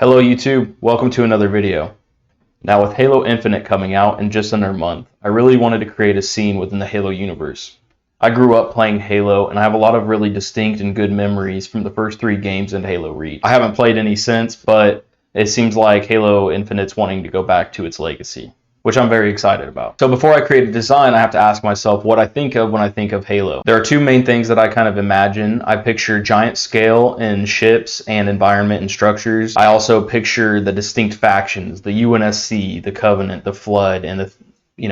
Hello YouTube, welcome to another video. Now with Halo Infinite coming out in just under a month, I really wanted to create a scene within the Halo universe. I grew up playing Halo and I have a lot of really distinct and good memories from the first 3 games in Halo Reach. I haven't played any since, but it seems like Halo Infinite's wanting to go back to its legacy, which I'm very excited about. So before I create a design, I have to ask myself what I think of when I think of Halo. There are 2 main things that I kind of imagine. I picture giant scale in ships and environment and structures. I also picture the distinct factions, the UNSC, the Covenant, the Flood, and the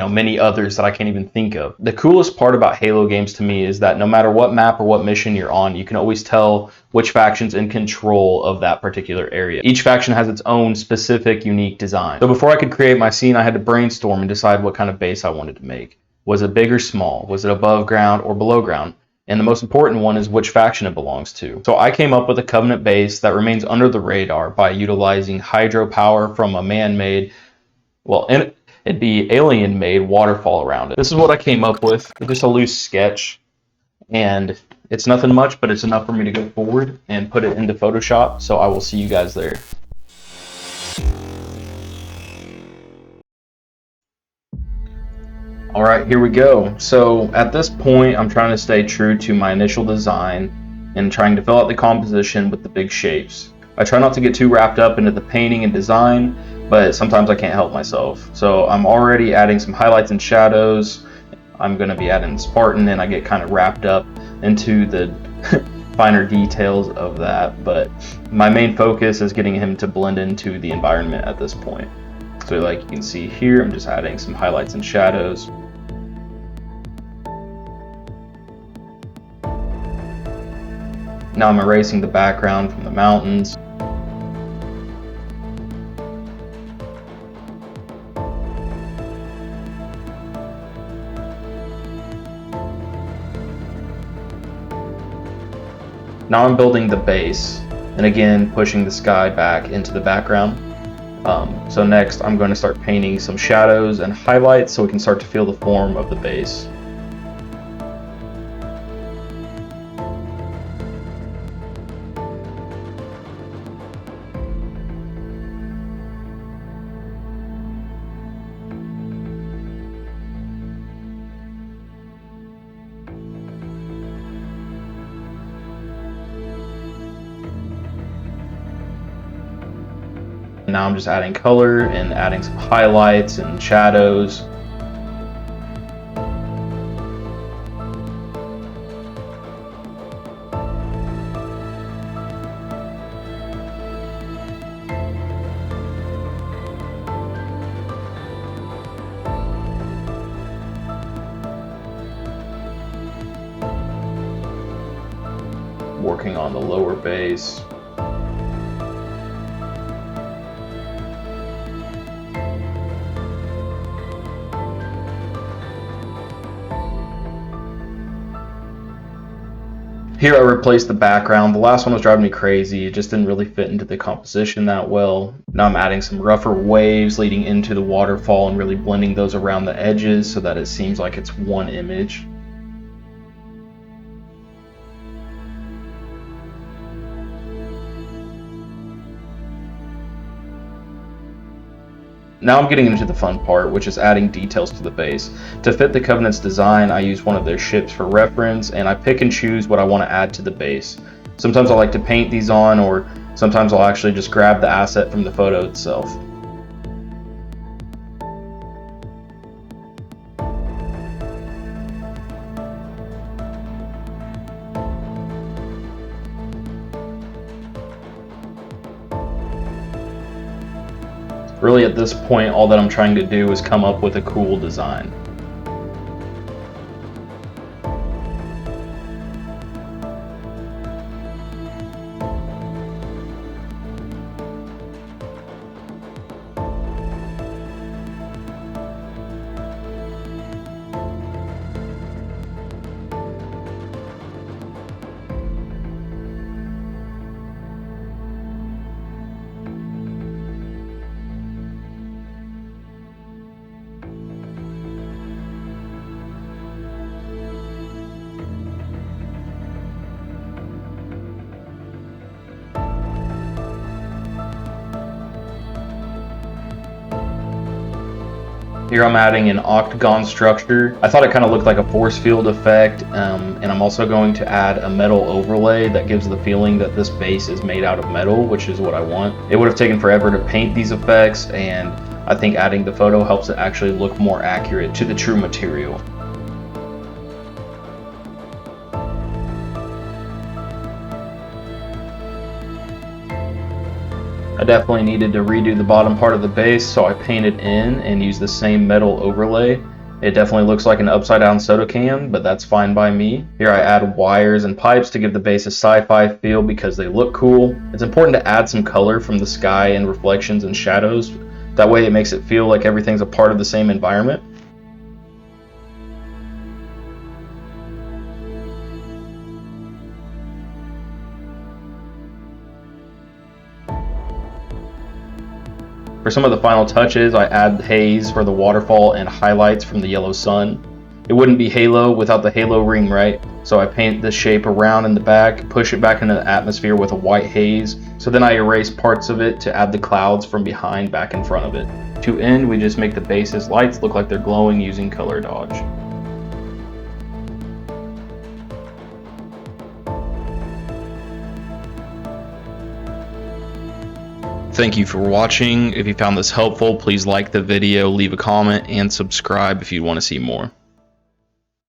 many others that I can't even think of. The coolest part about Halo games to me is that no matter what map or what mission you're on, you can always tell which faction's in control of that particular area. Each faction has its own specific, unique design. So before I could create my scene, I had to brainstorm and decide what kind of base I wanted to make. Was it big or small? Was it above ground or below ground? And the most important one is which faction it belongs to. So I came up with a Covenant base that remains under the radar by utilizing hydropower from a man-made, it'd be alien-made waterfall around it. This is what I came up with. It's just a loose sketch, and it's nothing much, but it's enough for me to go forward and put it into Photoshop, so I will see you guys there. Alright, here we go. So at this point, I'm trying to stay true to my initial design and trying to fill out the composition with the big shapes. I try not to get too wrapped up into the painting and design, but sometimes I can't help myself. So I'm already adding some highlights and shadows. I'm going to be adding Spartan, and I get kind of wrapped up into the finer details of that. But my main focus is getting him to blend into the environment at this point. So like you can see here, I'm just adding some highlights and shadows. Now I'm erasing the background from the mountains. Now I'm building the base, and again pushing the sky back into the background. So next I'm going to start painting some shadows and highlights so we can start to feel the form of the base. Now I'm just adding color and adding some highlights and shadows. Working on the lower base. Here I replaced the background. The last one was driving me crazy. It just didn't really fit into the composition that well. Now I'm adding some rougher waves leading into the waterfall and really blending those around the edges so that it seems like it's one image. Now I'm getting into the fun part, which is adding details to the base. To fit the Covenant's design, I use one of their ships for reference, and I pick and choose what I want to add to the base. Sometimes I like to paint these on, or sometimes I'll actually just grab the asset from the photo itself. Really, at this point, all that I'm trying to do is come up with a cool design. Here I'm adding an octagon structure. I thought it kind of looked like a force field effect, and I'm also going to add a metal overlay that gives the feeling that this base is made out of metal, which is what I want. It would have taken forever to paint these effects, and I think adding the photo helps it actually look more accurate to the true material. I definitely needed to redo the bottom part of the base, so I painted in and used the same metal overlay. It definitely looks like an upside down soda can, but that's fine by me. Here I add wires and pipes to give the base a sci-fi feel because they look cool. It's important to add some color from the sky and reflections and shadows. That way it makes it feel like everything's a part of the same environment. For some of the final touches, I add haze for the waterfall and highlights from the yellow sun. It wouldn't be Halo without the Halo ring, right? So I paint the shape around in the back, push it back into the atmosphere with a white haze. So then I erase parts of it to add the clouds from behind back in front of it. To end, we just make the base's lights look like they're glowing using color dodge. Thank you for watching. If you found this helpful, please like the video, leave a comment, and subscribe if you want to see more.